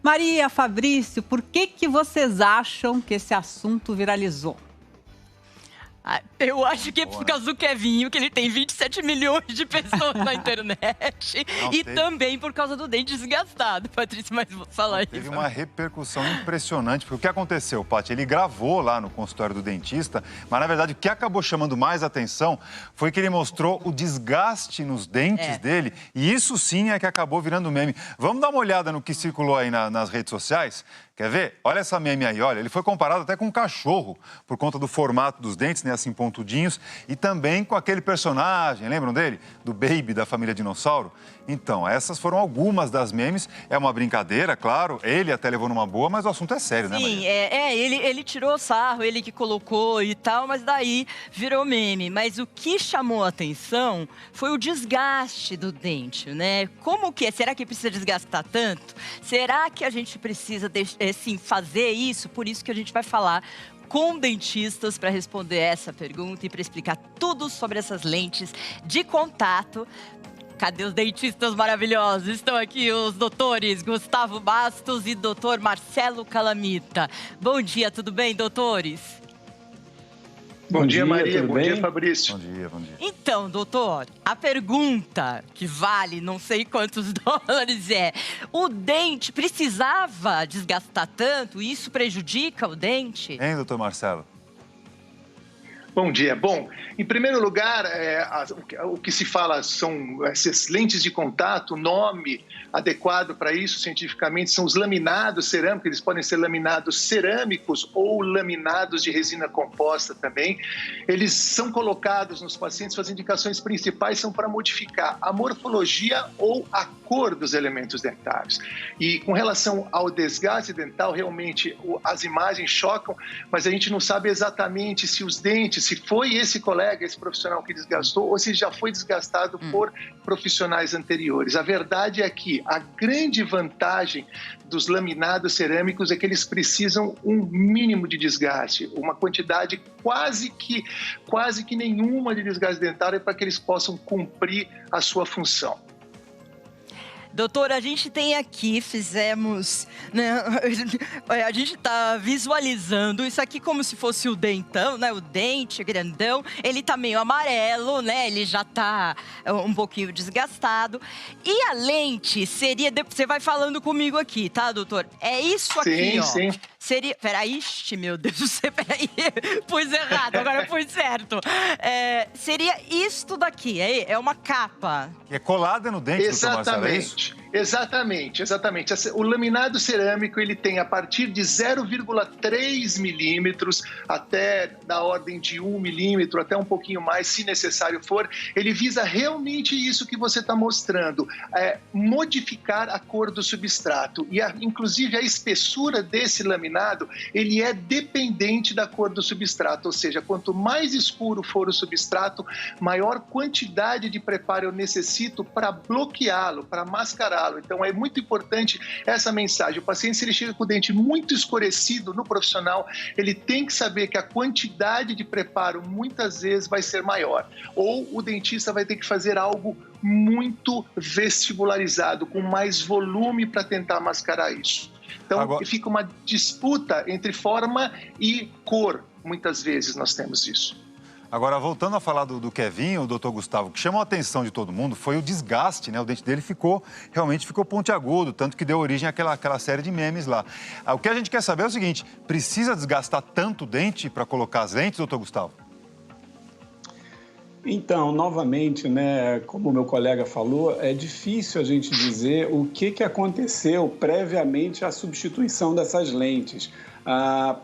Maria, Fabrício, por que vocês acham que esse assunto viralizou? Eu acho que é por causa do Kevinho, que ele tem 27 milhões de pessoas na internet. Também por causa do dente desgastado. Patrícia, mas vou falar isso. Teve uma repercussão impressionante, porque o que aconteceu, Paty? Ele gravou lá no consultório do dentista, mas na verdade o que acabou chamando mais atenção foi que ele mostrou o desgaste nos dentes dele, e isso sim é que acabou virando meme. Vamos dar uma olhada no que circulou aí nas redes sociais? Quer ver? Olha essa meme aí, olha. Ele foi comparado até com um cachorro, por conta do formato dos dentes, né, assim, pontudinhos, e também com aquele personagem, lembram dele? Do Baby, da família Dinossauro. Então, essas foram algumas das memes. É uma brincadeira, claro. Ele até levou numa boa, mas o assunto é sério, né, Maria? Sim, ele tirou sarro, ele que colocou e tal, mas daí virou meme. Mas o que chamou a atenção foi o desgaste do dente, né? Como que é? Será que precisa desgastar tanto? Será que a gente precisa fazer isso? Por isso que a gente vai falar com dentistas para responder essa pergunta e para explicar tudo sobre essas lentes de contato. Cadê os dentistas maravilhosos? Estão aqui os doutores Gustavo Bastos e doutor Marcelo Calamita. Bom dia, tudo bem, doutores? Bom dia, Maria. Bom dia, Fabrício. Bom dia. Então, doutor, a pergunta que vale não sei quantos dólares é: o dente precisava desgastar tanto? Isso prejudica o dente? Hein, doutor Marcelo? Bom dia. Bom, em primeiro lugar, o que se fala são essas lentes de contato. O nome adequado para isso, cientificamente, são os laminados cerâmicos. Eles podem ser laminados cerâmicos ou laminados de resina composta também. Eles são colocados nos pacientes, suas indicações principais são para modificar a morfologia ou a cor dos elementos dentários. E com relação ao desgaste dental, realmente as imagens chocam, mas a gente não sabe exatamente se os dentes, se foi esse colega, esse profissional que desgastou, ou se já foi desgastado por profissionais anteriores. A verdade é que a grande vantagem dos laminados cerâmicos é que eles precisam um mínimo de desgaste, uma quantidade quase que nenhuma de desgaste dentário para que eles possam cumprir a sua função. Doutor, a gente tem aqui, fizemos, né, a gente está visualizando isso aqui como se fosse o dentão, né, o dente grandão. Ele tá meio amarelo, né, ele já tá um pouquinho desgastado. E a lente seria, você vai falando comigo aqui, tá, doutor? É isso aqui, ó. Sim. Seria, peraí, meu Deus do céu, peraí, pus errado, agora pus certo. Seria isto daqui, é uma capa. É colada no dente, doutor Marcelo, é isso? Exatamente. O laminado cerâmico, ele tem a partir de 0,3 milímetros até da ordem de 1 milímetro, até um pouquinho mais, se necessário for. Ele visa realmente isso que você está mostrando, modificar a cor do substrato. E, inclusive, a espessura desse laminado, ele é dependente da cor do substrato. Ou seja, quanto mais escuro for o substrato, maior quantidade de preparo eu necessito para bloqueá-lo, para mascará-lo. Então, é muito importante essa mensagem. O paciente, se ele chega com o dente muito escurecido no profissional, ele tem que saber que a quantidade de preparo muitas vezes vai ser maior. Ou o dentista vai ter que fazer algo muito vestibularizado, com mais volume para tentar mascarar isso. Então, fica uma disputa entre forma e cor. Muitas vezes nós temos isso. Agora, voltando a falar do Kevinho, o doutor Gustavo, o que chamou a atenção de todo mundo foi o desgaste, né? O dente dele realmente ficou pontiagudo, tanto que deu origem àquela série de memes lá. O que a gente quer saber é o seguinte: precisa desgastar tanto o dente para colocar as lentes, doutor Gustavo? Então, novamente, né, como o meu colega falou, é difícil a gente dizer o que aconteceu previamente à substituição dessas lentes.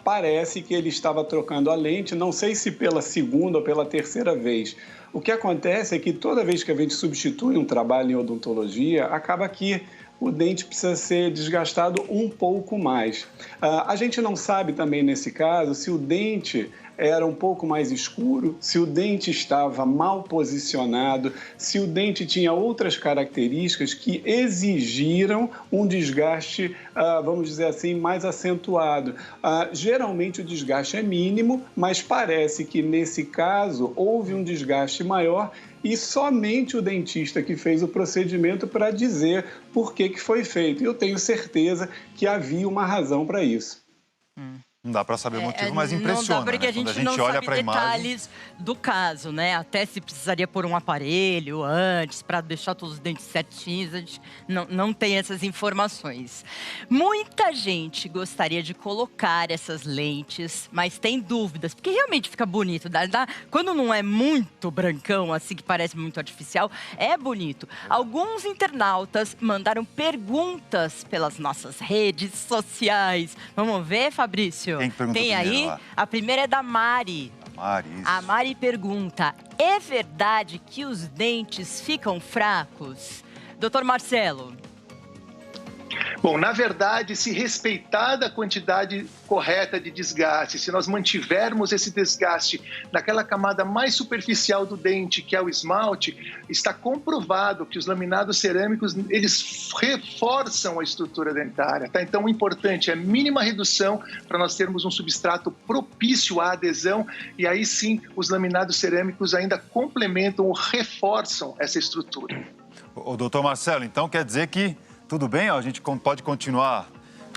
Parece que ele estava trocando a lente, não sei se pela segunda ou pela terceira vez. O que acontece é que toda vez que a gente substitui um trabalho em odontologia, acaba que o dente precisa ser desgastado um pouco mais. A gente não sabe também nesse caso se o dente era um pouco mais escuro, se o dente estava mal posicionado, se o dente tinha outras características que exigiram um desgaste, vamos dizer assim, mais acentuado. Geralmente o desgaste é mínimo, mas parece que nesse caso houve um desgaste maior e somente o dentista que fez o procedimento para dizer por que foi feito. E eu tenho certeza que havia uma razão para isso. Não dá para saber o motivo, mas impressiona, não dá porque né? a gente Quando a gente não olha sabe para a imagem... detalhes do caso, né? Até se precisaria pôr um aparelho antes para deixar todos os dentes certinhos, a gente não tem essas informações. Muita gente gostaria de colocar essas lentes, mas tem dúvidas, porque realmente fica bonito. Quando não é muito brancão, assim, que parece muito artificial, é bonito. Alguns internautas mandaram perguntas pelas nossas redes sociais. Vamos ver, Fabrício? Quem que perguntou Tem primeiro aí? lá? A primeira é da Mari. Isso. A Mari pergunta: é verdade que os dentes ficam fracos? Doutor Marcelo. Bom, na verdade, se respeitada a quantidade correta de desgaste, se nós mantivermos esse desgaste naquela camada mais superficial do dente, que é o esmalte, está comprovado que os laminados cerâmicos, eles reforçam a estrutura dentária, tá? Então, o importante é a mínima redução para nós termos um substrato propício à adesão, e aí sim, os laminados cerâmicos ainda complementam ou reforçam essa estrutura. O doutor Marcelo, então quer dizer que tudo bem, ó, a gente pode continuar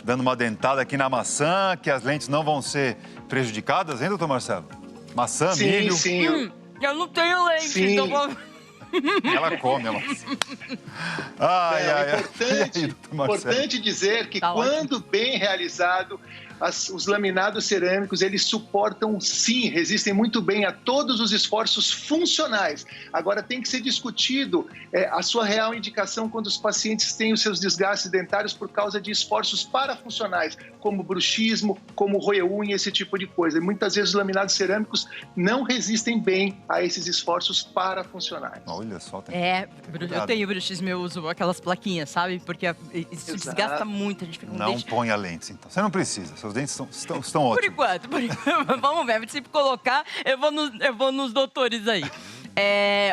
dando uma dentada aqui na maçã, que as lentes não vão ser prejudicadas, hein, doutor Marcelo? Maçã, milho... Sim. Eu não tenho lente, Sim. então vou... Ela come a maçã. Importante dizer que quando bem realizado, os laminados cerâmicos, eles suportam sim, resistem muito bem a todos os esforços funcionais. Agora tem que ser discutido a sua real indicação quando os pacientes têm os seus desgastes dentários por causa de esforços parafuncionais, como bruxismo, como roer unha, esse tipo de coisa. E muitas vezes os laminados cerâmicos não resistem bem a esses esforços parafuncionais. Olha só. Eu tenho bruxismo, eu uso aquelas plaquinhas, sabe? Porque isso desgasta muito, a gente fica com Não ponha lentes, então. Você não precisa, seus dentes estão ótimos. Por enquanto. Vamos ver, se colocar, eu vou nos doutores aí.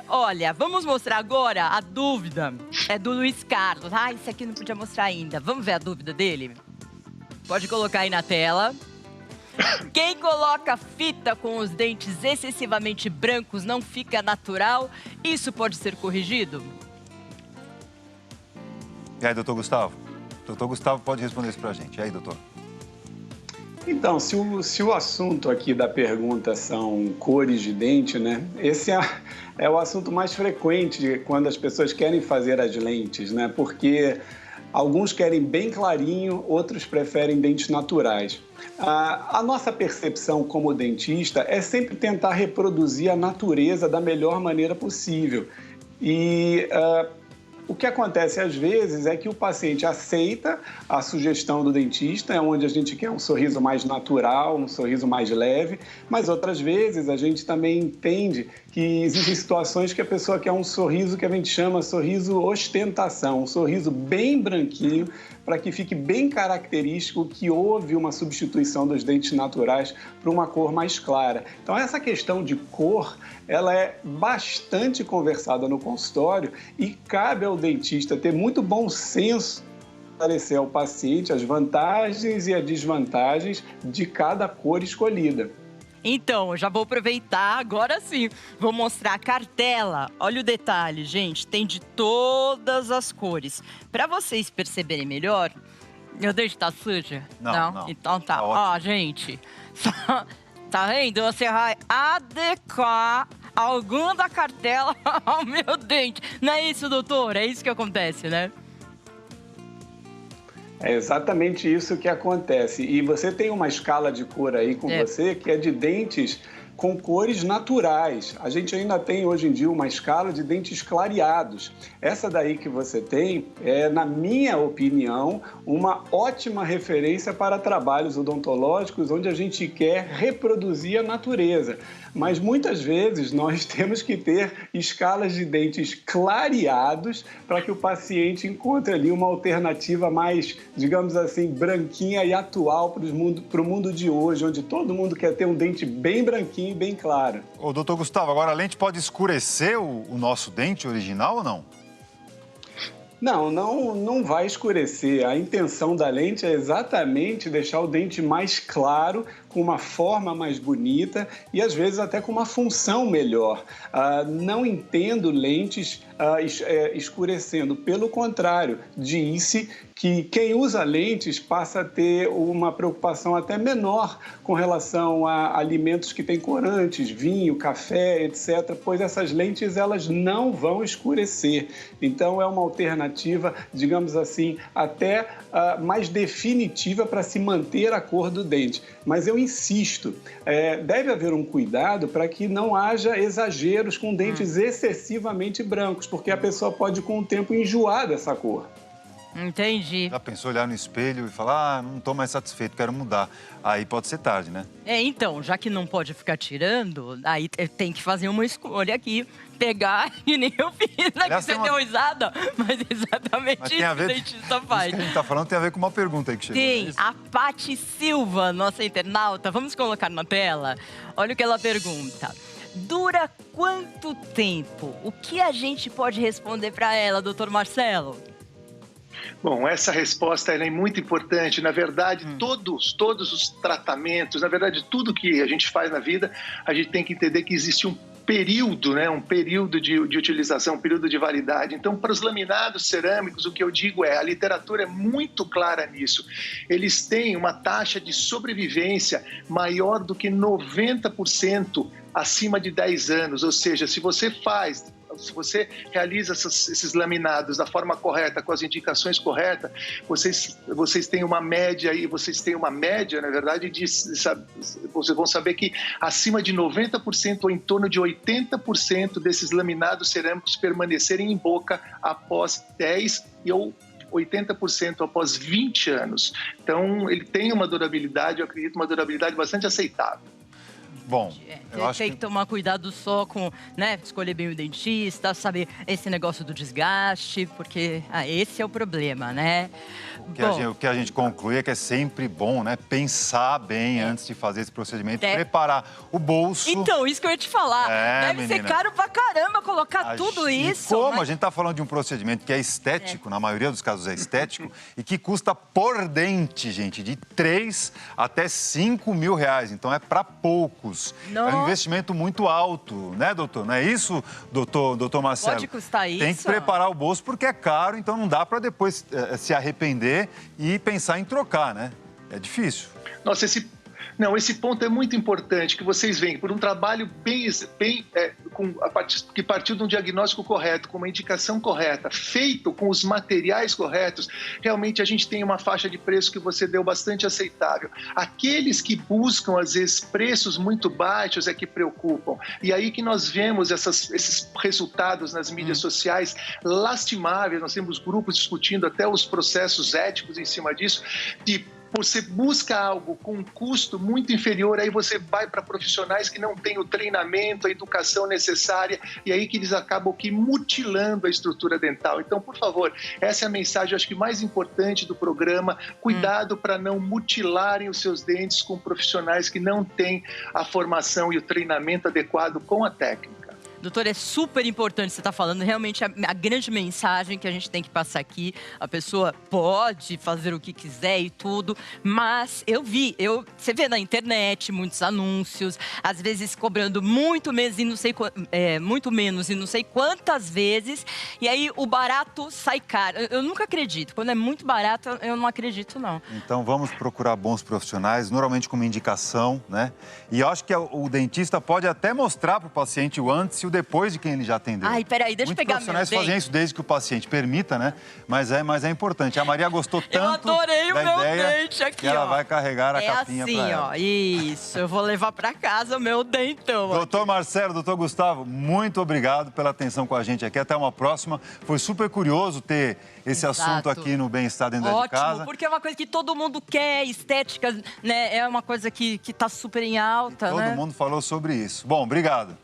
Olha, vamos mostrar agora a dúvida. É do Luiz Carlos. Isso aqui não podia mostrar ainda. Vamos ver a dúvida dele? Pode colocar aí na tela. Quem coloca fita com os dentes excessivamente brancos não fica natural? Isso pode ser corrigido? E aí, doutor Gustavo? Doutor Gustavo pode responder isso pra gente. E aí, doutor? Então, se o assunto aqui da pergunta são cores de dente, né? Esse é o assunto mais frequente quando as pessoas querem fazer as lentes, né? Porque alguns querem bem clarinho, outros preferem dentes naturais. A nossa percepção como dentista é sempre tentar reproduzir a natureza da melhor maneira possível. E o que acontece às vezes é que o paciente aceita a sugestão do dentista, onde a gente quer um sorriso mais natural, um sorriso mais leve, mas outras vezes a gente também entende que existem situações que a pessoa quer um sorriso que a gente chama sorriso ostentação, um sorriso bem branquinho, para que fique bem característico que houve uma substituição dos dentes naturais para uma cor mais clara. Então, essa questão de cor, ela é bastante conversada no consultório e cabe ao dentista ter muito bom senso para esclarecer ao paciente as vantagens e as desvantagens de cada cor escolhida. Então, eu já vou aproveitar, agora sim, vou mostrar a cartela. Olha o detalhe, gente, tem de todas as cores. Para vocês perceberem melhor, meu dente tá sujo? Não. Então tá. Ó, gente, tá vendo? Você vai adequar alguma da cartela ao meu dente. Não é isso, doutor? É isso que acontece, né? É exatamente isso que acontece. E você tem uma escala de cor aí com você que é de dentes com cores naturais. A gente ainda tem hoje em dia uma escala de dentes clareados. Essa daí que você tem é, na minha opinião, uma ótima referência para trabalhos odontológicos onde a gente quer reproduzir a natureza. Mas muitas vezes nós temos que ter escalas de dentes clareados para que o paciente encontre ali uma alternativa mais, digamos assim, branquinha e atual para o mundo de hoje, onde todo mundo quer ter um dente bem branquinho e bem claro. Ô, doutor Gustavo, agora a lente pode escurecer o nosso dente original ou não? Não vai escurecer. A intenção da lente é exatamente deixar o dente mais claro, com uma forma mais bonita e, às vezes, até com uma função melhor. Não entendo lentes escurecendo. Pelo contrário, disse que quem usa lentes passa a ter uma preocupação até menor com relação a alimentos que têm corantes, vinho, café, etc., pois essas lentes elas não vão escurecer. Então, é uma alternativa, digamos assim, até mais definitiva para se manter a cor do dente. Mas eu insisto, deve haver um cuidado para que não haja exageros com dentes excessivamente brancos, porque a pessoa pode, com o tempo, enjoar dessa cor. Entendi. Já pensou olhar no espelho e falar, não estou mais satisfeito, quero mudar. Aí pode ser tarde, né? Então, já que não pode ficar tirando, aí tem que fazer uma escolha aqui. Pegar, e nem eu fiz, né? Aliás, Que você deu risada, mas exatamente Mas isso que o dentista faz. Isso que a gente tá falando tem a ver com uma pergunta aí que chegou. Sim, a Paty Silva, nossa internauta, vamos colocar na tela? Olha o que ela pergunta. Dura quanto tempo? O que a gente pode responder para ela, doutor Marcelo? Bom, essa resposta é muito importante. Na verdade, todos os tratamentos, na verdade, tudo que a gente faz na vida, a gente tem que entender que existe um período, né? Um período de utilização, um período de validade. Então, para os laminados cerâmicos, o que eu digo a literatura é muito clara nisso. Eles têm uma taxa de sobrevivência maior do que 90% acima de 10 anos. Ou seja, se você realiza esses laminados da forma correta, com as indicações corretas, vocês têm uma média aí, na verdade, vocês vão saber que acima de 90% ou em torno de 80% desses laminados cerâmicos permanecerem em boca após 10 ou 80% após 20 anos. Então, ele tem uma durabilidade, eu acredito, uma durabilidade bastante aceitável. Bom, eu acho tem que tomar cuidado só com, né, escolher bem o dentista, saber esse negócio do desgaste, porque esse é o problema, né? O que a gente conclui é que é sempre bom, né, pensar bem antes de fazer esse procedimento, preparar o bolso. Então, isso que eu ia te falar. Deve ser caro pra caramba colocar tudo isso. Como a gente tá falando de um procedimento que é estético, na maioria dos casos é estético, e que custa por dente, gente, de 3 até 5 mil reais. Então é para poucos. Não. É um investimento muito alto, né, doutor? Não é isso, doutor Marcelo? Pode custar isso. Tem que preparar o bolso porque é caro, então não dá para depois se arrepender e pensar em trocar, né? É difícil. Nossa, esse ponto é muito importante, que vocês veem, por um trabalho que partiu de um diagnóstico correto, com uma indicação correta, feito com os materiais corretos, realmente a gente tem uma faixa de preço que você deu bastante aceitável. Aqueles que buscam, às vezes, preços muito baixos é que preocupam. E aí que nós vemos esses resultados nas mídias sociais lastimáveis, nós temos grupos discutindo até os processos éticos em cima disso, você busca algo com um custo muito inferior, aí você vai para profissionais que não têm o treinamento, a educação necessária, e aí que eles acabam mutilando a estrutura dental. Então, por favor, essa é a mensagem, acho que mais importante do programa. Cuidado para não mutilarem os seus dentes com profissionais que não têm a formação e o treinamento adequado com a técnica. Doutor, é super importante você estar falando, realmente a grande mensagem que a gente tem que passar aqui, a pessoa pode fazer o que quiser e tudo, mas você vê na internet muitos anúncios, às vezes cobrando muito menos e não sei quantas vezes, e aí o barato sai caro. Eu nunca acredito, quando é muito barato eu não acredito não. Então vamos procurar bons profissionais, normalmente com uma indicação, né? E eu acho que o dentista pode até mostrar para o paciente o antes e o depois de quem ele já atendeu. Ai, peraí, deixa eu pegar meu dente. Muitos profissionais fazem isso desde que o paciente permita, né? Mas é importante. A Maria gostou tanto da ideia. Eu adorei o meu dente aqui, que ela vai carregar a capinha assim, pra ela. Isso. Eu vou levar pra casa o meu dentão. Doutor Marcelo, doutor Gustavo, muito obrigado pela atenção com a gente aqui. Até uma próxima. Foi super curioso ter esse assunto aqui no Bem-Estar Dentro de Casa. Ótimo, porque é uma coisa que todo mundo quer, estética, né? É uma coisa que tá super em alta, Todo mundo falou sobre isso. Bom, obrigado.